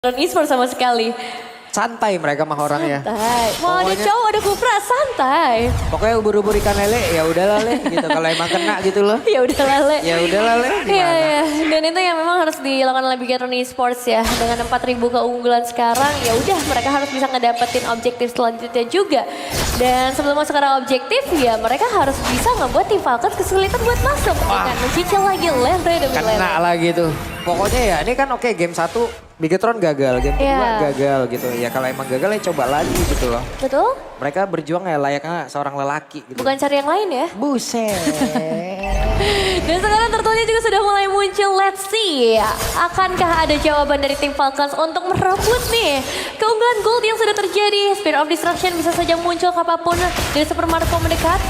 E-sport sama sekali. Santai mereka mah orangnya. Santai. Mau ada cowok ada Kupra santai. Pokoknya ubur-ubur ikan lele ya udahlah le gitu. Kalau emang kena gitu loh. Ya udah lale. Ya udahlah le. Iya, Gimana? iya. Dan itu yang memang harus dilakukan oleh Bigetron Esports ya. Dengan 4.000 keunggulan sekarang, ya udah mereka harus bisa ngedapetin objektif selanjutnya juga. Dan sebelum masuk ke arah objektif, ya mereka harus bisa ngebuat tim Falcons kesulitan buat masuk. Dengan mencicil lagi lere demi lere. Kena lagi tuh. Pokoknya ya ini kan oke game 1 Bigetron gagal, game kedua gagal gitu. Ya kalau emang gagal ya coba lagi gitu loh. Betul? Mereka berjuang ya layaknya seorang lelaki gitu. Bukan cari yang lain ya. Buset. Dan sekarang turtle-nya juga sudah mulai muncul. Let's see. Akankah ada jawaban dari tim Falcons untuk merebut nih keunggulan gold yang sudah terjadi. Spirit of Destruction bisa saja muncul kapanpun dari Super Marco mendekat.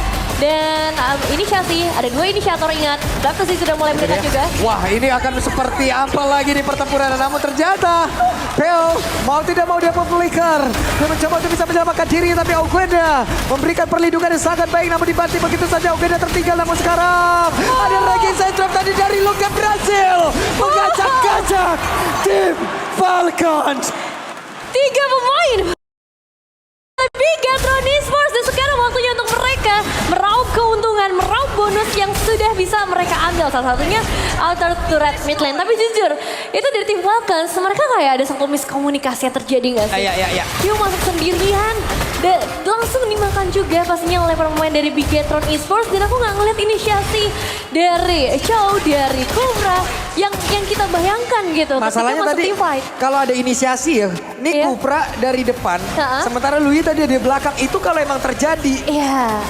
Dan inisiasi, ada 2 inisiator ingat. Baptisi sudah mulai mendekat juga. Wah ini akan seperti apa lagi di pertempuran. Namun ternyata Peo mau tidak mau dia memulihkan. Dia mencoba untuk bisa menyelamatkan diri. Tapi Augenda memberikan perlindungan yang sangat baik. Namun dibantu begitu saja Augenda tertinggal. Namun sekarang ada Raging Side Drop tadi dari Luka berhasil mengacak-gacak tim Falcons. 3 pemain Bigetron Esports, dan sekarang waktunya untuk mereka meraup keuntungan, meraup bonus yang sudah bisa mereka ambil. Salah satunya Outer Turret mid lane. Tapi jujur, itu dari tim Falcons, mereka kayak ada satu miskomunikasi yang terjadi gak sih? Iya. Dia masuk sendirian, dan langsung dimakan juga pastinya oleh para pemain dari Bigetron Esports. Dan aku gak ngeliat inisiasi dari Chow, dari Kupra yang kita bayangkan gitu. Masalahnya tadi kalau ada inisiasi ya, ini Kupra dari depan, sementara Lui tadi di belakang. Itu kalau emang terjadi,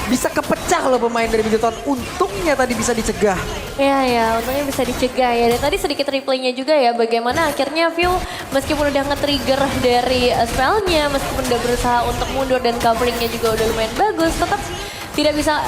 bisa kepecah loh pemain dari Bigetron. Untungnya tadi bisa dicegah. Iya, untungnya bisa dicegah ya. Dan tadi sedikit replaynya juga ya, bagaimana akhirnya View meskipun udah nge-trigger dari spellnya, meskipun udah berusaha untuk mundur dan coveringnya juga udah lumayan bagus, tetap tidak bisa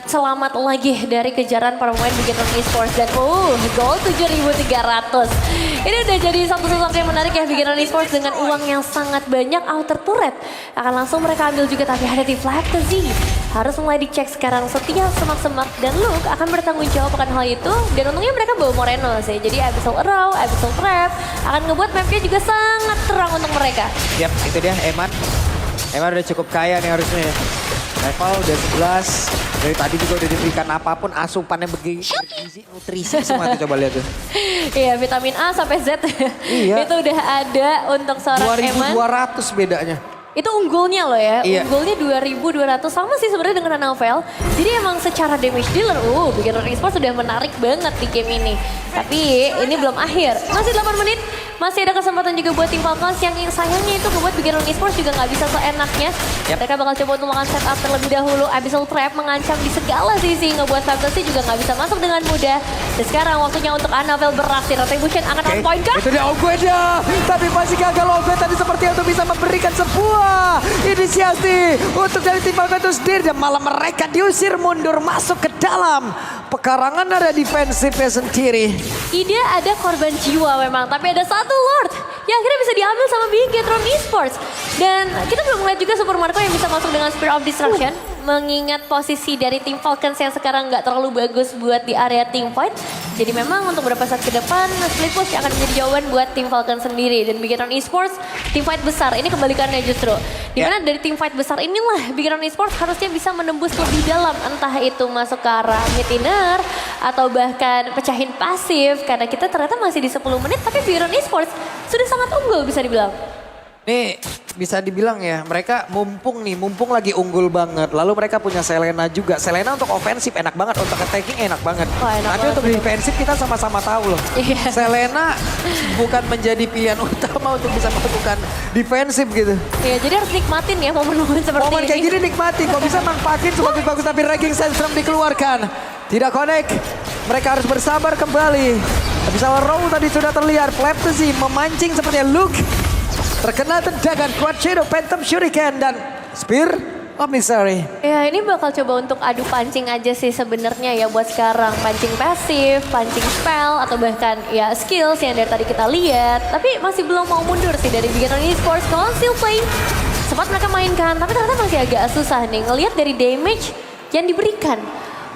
selamat lagi dari kejaran para pemain Bigetron Esports. Dan goal 7.300. Ini udah jadi satu sesuatu yang menarik ya Bigetron Esports dengan uang yang sangat banyak. Outer turret akan langsung mereka ambil juga, tapi ada di Fantasy. Harus mulai dicek sekarang setiap semak-semak, dan Luke akan bertanggung jawab akan hal itu. Dan untungnya mereka bawa Moreno sih. Jadi Abyssal Arrow, Abyssal Trap akan ngebuat mapnya juga sangat terang untuk mereka. Yap, itu dia Eman. Eman udah cukup kaya nih harusnya. Level udah 11. Dari tadi juga udah diberikan apapun, asupannya bergizi, nutrisi semua tuh, coba lihat tuh. Iya, vitamin A sampai Z. Iya. Itu udah ada untuk seorang Eman. 2.200 bedanya. Itu unggulnya loh ya, iya. Unggulnya 2.200, sama sih sebenarnya dengan Novel. Jadi emang secara damage dealer, Bigetron Esports sudah menarik banget di game ini. Tapi ini belum akhir, masih 8 menit. Masih ada kesempatan juga buat tim Falcons yang sayangnya itu buat Bigetron Esports juga nggak bisa seenaknya. Mereka bakal coba untuk melakukan setup terlebih dahulu. Abyssal Trap mengancam di segala sisi, ngebuat Fantasy juga nggak bisa masuk dengan mudah. Dan sekarang waktunya untuk Novel berakhir. Retribution akan on point kah? Itu dia Augenda, tapi masih gagal. Augenda tadi seperti untuk bisa memberikan sebuah inisiasi untuk dari tim Falcons itu sendiri. Dan malah mereka diusir mundur masuk ke dalam pekarangan area defensifnya sendiri. Ide ada korban jiwa memang, tapi ada satu Lord yang akhirnya bisa diambil sama Bigetron Esports. Dan kita belum melihat juga Super Marco yang bisa masuk dengan Spirit of Destruction. Mengingat posisi dari tim Falcons yang sekarang nggak terlalu bagus buat di area team fight. Jadi memang untuk beberapa saat ke depan split push akan menjadi jawaban buat tim Falcons sendiri. Dan Bigetron Esports tim fight besar, ini kebalikannya justru. Dimana dari tim fight besar inilah Bigetron Esports harusnya bisa menembus lebih dalam. Entah itu masuk ke arah mid inner atau bahkan pecahin pasif. Karena kita ternyata masih di 10 menit tapi Bigetron Esports sudah sangat unggul bisa dibilang. Nih bisa dibilang ya, mereka mumpung lagi unggul banget. Lalu mereka punya Selena juga. Selena untuk ofensif enak banget, untuk attacking enak banget. Tapi untuk defensif kita sama-sama tahu loh. Selena bukan menjadi pilihan utama untuk bisa melakukan defensif gitu. Iya, jadi harus nikmatin ya momen-momen seperti ini. Momen kayak gini nikmatin, kok bisa manfaatin sebagus-bagus. Tapi Raging Sandstorm dikeluarkan. Tidak connect, mereka harus bersabar kembali. Abyssal Arrow tadi sudah terlihat, Fantasy memancing seperti Luke. Terkena tendangan Quad Shadow, Phantom Shuriken, dan Spear of Misery. Ya ini bakal coba untuk adu pancing aja sih sebenarnya ya buat sekarang. Pancing pasif, pancing spell, atau bahkan ya skills yang dari tadi kita lihat. Tapi masih belum mau mundur sih dari Bigetron Esports. Kalau still play, sempat mereka mainkan, tapi ternyata masih agak susah nih. Ngelihat dari damage yang diberikan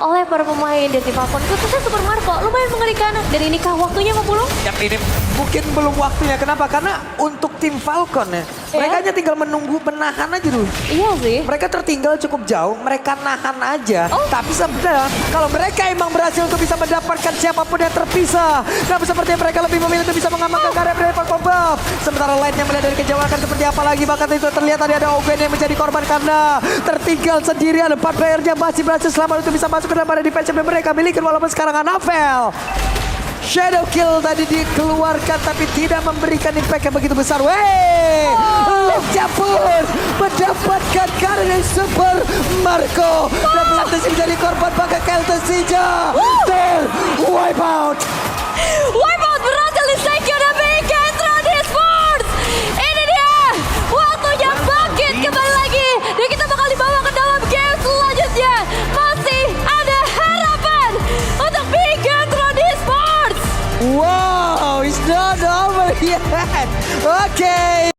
oleh para pemain dari tim Falcon, khususnya Super Marco, lumayan mengerikan. Dan inikah waktunya 50? Yap, ini mungkin belum waktunya. Kenapa? Karena untuk tim Falcon ya, mereka hanya tinggal menunggu, menahan aja dulu. Iya sih. Mereka tertinggal cukup jauh, mereka nahan aja. Oh. Tapi sebenarnya kalau mereka emang berhasil untuk bisa mendapatkan siapapun yang terpisah. Namun sepertinya mereka lebih memilih untuk bisa mengamankan karya dari Falcon Buff. Sementara lainnya melihat dari kejauhan akan seperti apa lagi. Bahkan itu terlihat tadi ada Ogen yang menjadi korban karena tertinggal sendirian. 4 playernya masih berhasil selamat untuk bisa masuk ke dalam area defense yang mereka miliki. Walaupun sekarang Anafel. Shadow Kill tadi dikeluarkan tapi tidak memberikan impact yang begitu besar. Wey, Lefja pun mendapatkan karya super Marco. Dan Blantes menjadi korban bagi Kelton Sija. Dan Wipeout. Wipeout berhasil di-secure dari Kentron Esports. Ini dia waktunya bangkit kembali lagi. Dan kita bakal dibawa ke dalam game selanjutnya. Masih ada harapan untuk Big Kentron Esports. Wow, it's not over yet. Oke.